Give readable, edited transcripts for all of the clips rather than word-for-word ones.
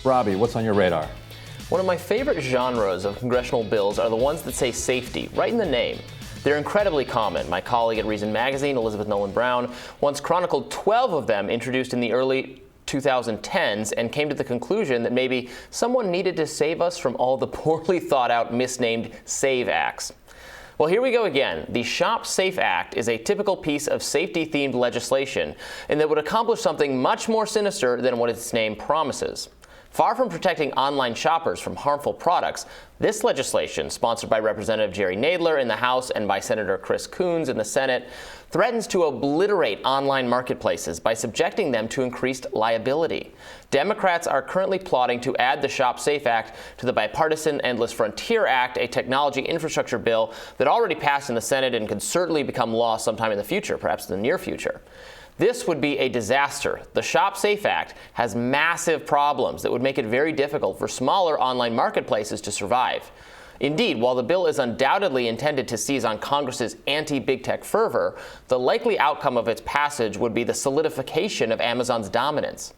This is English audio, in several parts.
Robby, what's on your radar? One of my favorite genres of congressional bills are the ones that say safety, right in the name. They're incredibly common. My colleague at Reason Magazine, Elizabeth Nolan Brown, once chronicled 12 of them introduced in the early 2010s and came to the conclusion that maybe someone needed to save us from all the poorly thought out, misnamed SAVE Acts. Well, here we go again. The Shop Safe Act is a typical piece of safety-themed legislation and that would accomplish something much more sinister than what its name promises. Far from protecting online shoppers from harmful products, this legislation, sponsored by Representative Jerry Nadler in the House and by Senator Chris Coons in the Senate, threatens to obliterate online marketplaces by subjecting them to increased liability. Democrats are currently plotting to add the Shop Safe Act to the bipartisan Endless Frontier Act, a technology infrastructure bill that already passed in the Senate and could certainly become law sometime in the future, perhaps in the near future. This would be a disaster. The Shop Safe Act has massive problems that would make it very difficult for smaller online marketplaces to survive. Indeed, while the bill is undoubtedly intended to seize on Congress's anti-big tech fervor, the likely outcome of its passage would be the solidification of Amazon's dominance.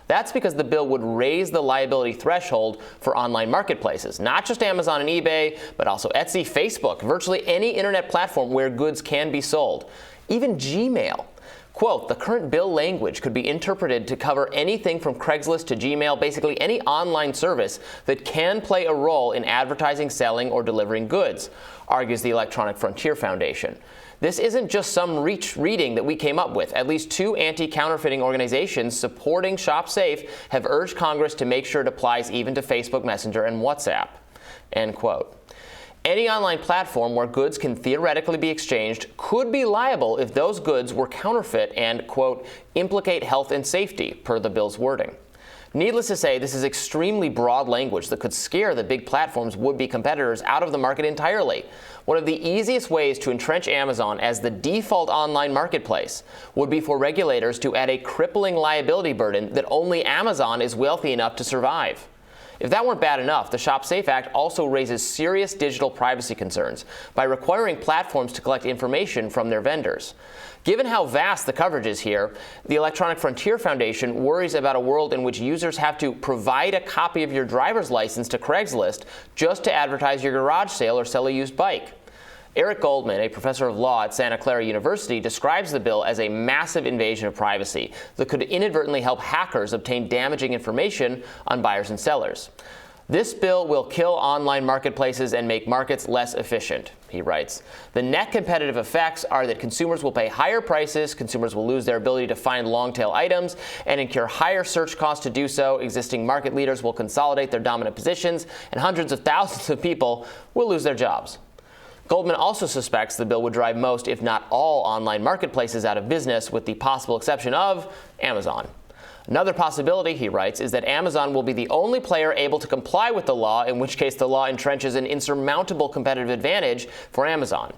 That's because the bill would raise the liability threshold for online marketplaces, not just Amazon and eBay, but also Etsy, Facebook, virtually any internet platform where goods can be sold, even Gmail. Quote, the current bill language could be interpreted to cover anything from Craigslist to Gmail, basically any online service that can play a role in advertising, selling, or delivering goods, argues the Electronic Frontier Foundation. This isn't just some reading that we came up with. At least two anti-counterfeiting organizations supporting Shop Safe have urged Congress to make sure it applies even to Facebook Messenger and WhatsApp, end quote. Any online platform where goods can theoretically be exchanged could be liable if those goods were counterfeit and, quote, implicate health and safety, per the bill's wording. Needless to say, this is extremely broad language that could scare the big platforms' would-be competitors out of the market entirely. One of the easiest ways to entrench Amazon as the default online marketplace would be for regulators to add a crippling liability burden that only Amazon is wealthy enough to survive. If that weren't bad enough, the Shop Safe Act also raises serious digital privacy concerns by requiring platforms to collect information from their vendors. Given how vast the coverage is here, the Electronic Frontier Foundation worries about a world in which users have to provide a copy of your driver's license to Craigslist just to advertise your garage sale or sell a used bike. Eric Goldman, a professor of law at Santa Clara University, describes the bill as a massive invasion of privacy that could inadvertently help hackers obtain damaging information on buyers and sellers. This bill will kill online marketplaces and make markets less efficient, he writes. The net competitive effects are that consumers will pay higher prices, consumers will lose their ability to find long-tail items and incur higher search costs to do so, existing market leaders will consolidate their dominant positions, and hundreds of thousands of people will lose their jobs. Goldman also suspects the bill would drive most, if not all, online marketplaces out of business, with the possible exception of Amazon. Another possibility, he writes, is that Amazon will be the only player able to comply with the law, in which case the law entrenches an insurmountable competitive advantage for Amazon.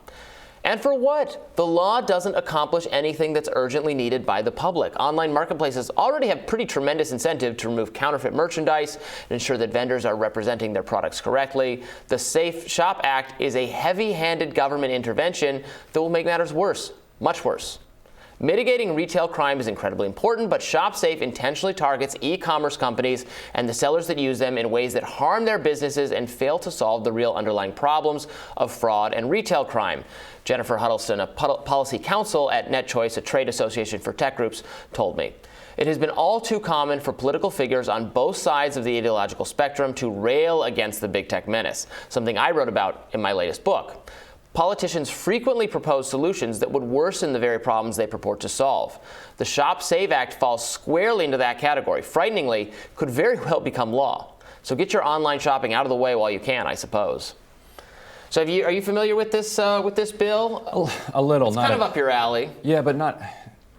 And for what? The law doesn't accomplish anything that's urgently needed by the public. Online marketplaces already have pretty tremendous incentive to remove counterfeit merchandise and ensure that vendors are representing their products correctly. The Safe Shop Act is a heavy-handed government intervention that will make matters worse, much worse. Mitigating retail crime is incredibly important, but ShopSafe intentionally targets e-commerce companies and the sellers that use them in ways that harm their businesses and fail to solve the real underlying problems of fraud and retail crime. Jennifer Huddleston, a policy counsel at NetChoice, a trade association for tech groups, told me. It has been all too common for political figures on both sides of the ideological spectrum to rail against the big tech menace, something I wrote about in my latest book. Politicians frequently propose solutions that would worsen the very problems they purport to solve. The Shop Save Act falls squarely into that category. Frighteningly, could very well become law. So get your online shopping out of the way while you can, I suppose. So are you familiar with this bill? A little. It's kind of up your alley. Yeah, but not.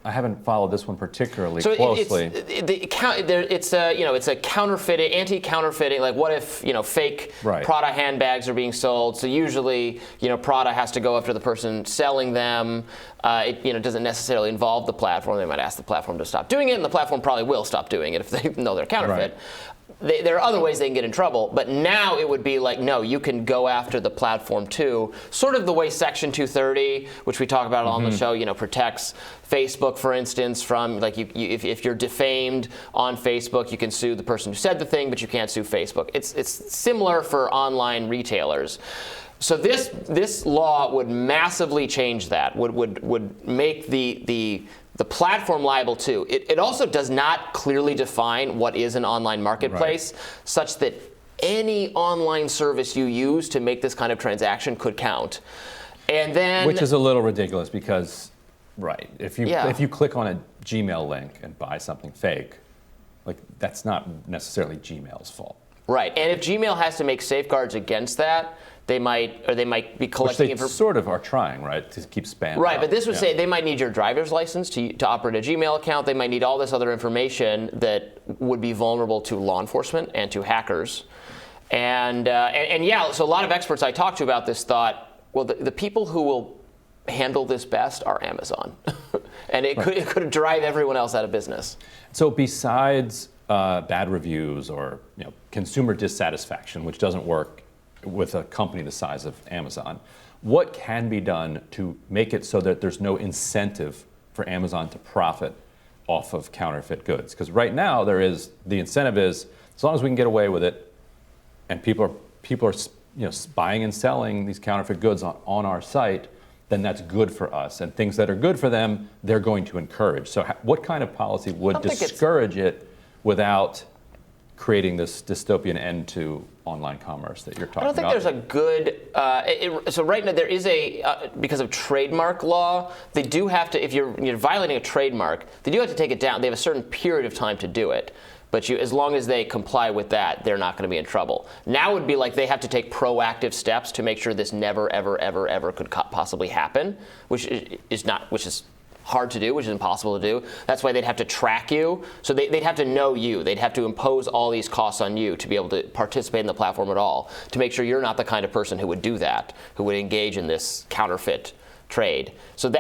I haven't followed this one particularly closely. It's a counterfeiting, anti-counterfeiting. Like, what if fake Prada handbags are being sold? So usually, Prada has to go after the person selling them. It doesn't necessarily involve the platform. They might ask the platform to stop doing it, and the platform probably will stop doing it if they know they're counterfeit. there are other ways they can get in trouble, but now it would be like, no, you can go after the platform too. Sort of the way Section 230, which we talk about on the show, protects Facebook, for instance, from like if you're defamed on Facebook, you can sue the person who said the thing, but you can't sue Facebook. It's similar for online retailers. So this law would massively change that. Would make the platform liable too. It also does not clearly define what is an online marketplace, such that any online service you use to make this kind of transaction could count. And then, which is a little ridiculous because, if you click on a Gmail link and buy something fake, like that's not necessarily Gmail's fault. Right, and if Gmail has to make safeguards against that, they might be collecting information. They sort of are trying, to keep spam. Right, but this would say they might need your driver's license to operate a Gmail account. They might need all this other information that would be vulnerable to law enforcement and to hackers. And so a lot of experts I talked to about this thought, well, the people who will handle this best are Amazon, and it could drive everyone else out of business. So besides bad reviews or consumer dissatisfaction, which doesn't work with a company the size of Amazon, what can be done to make it so that there's no incentive for Amazon to profit off of counterfeit goods? Because right now the incentive is, as long as we can get away with it, and people are buying and selling these counterfeit goods on our site, then that's good for us. And things that are good for them, they're going to encourage. So what kind of policy would discourage it without creating this dystopian end to online commerce that you're talking about? I don't think there's a good. So right now there is because of trademark law, they do have to. If you're violating a trademark, they do have to take it down. They have a certain period of time to do it. But as long as they comply with that, they're not going to be in trouble. Now it would be like they have to take proactive steps to make sure this never, ever, ever, ever could possibly happen, which is hard to do, which is impossible to do. That's why they'd have to track you. So they'd have to know you. They'd have to impose all these costs on you to be able to participate in the platform at all, to make sure you're not the kind of person who would do that, who would engage in this counterfeit trade. So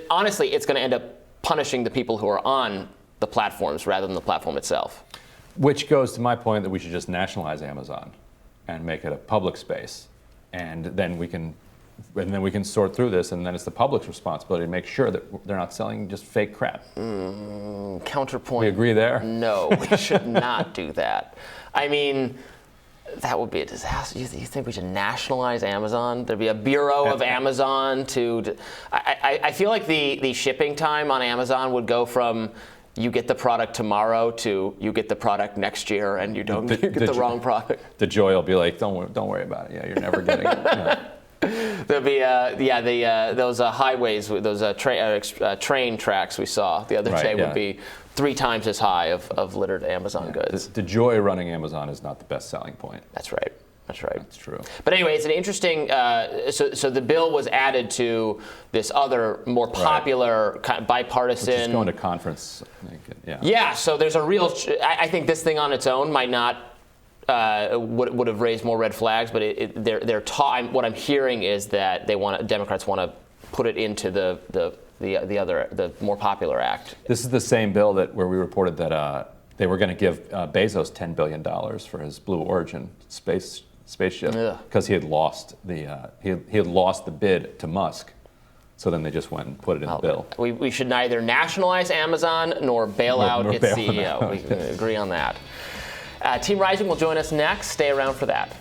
honestly, it's going to end up punishing the people who are on the platforms rather than the platform itself. Which goes to my point that we should just nationalize Amazon and make it a public space. And then we can sort through this, and then it's the public's responsibility to make sure that they're not selling just fake crap. Counterpoint. We agree there? No, we should not do that. I mean, that would be a disaster. You think we should nationalize Amazon? There'd be a bureau of Amazon I feel like the shipping time on Amazon would go from you get the product tomorrow to you get the product next year and you get the wrong product. The joy will be like, don't worry about it. Yeah, you're never getting it. Yeah. There'll be those highways, those train tracks we saw the other day would be 3 times as high of littered Amazon goods. The joy of running Amazon is not the best selling point. That's right. That's true. But anyway, it's an interesting. So the bill was added to this other more popular kind of bipartisan. Which is going to conference. Yeah. So there's a real. I think this thing on its own might not would have raised more red flags, but what I'm hearing is that Democrats want to put it into the more popular act. This is the same bill where we reported that they were going to give Bezos $10 billion for his Blue Origin spaceship because he had lost the bid to Musk. So then they just went and put it in the bill. We should neither nationalize Amazon nor bail out its CEO. We can agree on that. Team Rising will join us next. Stay around for that.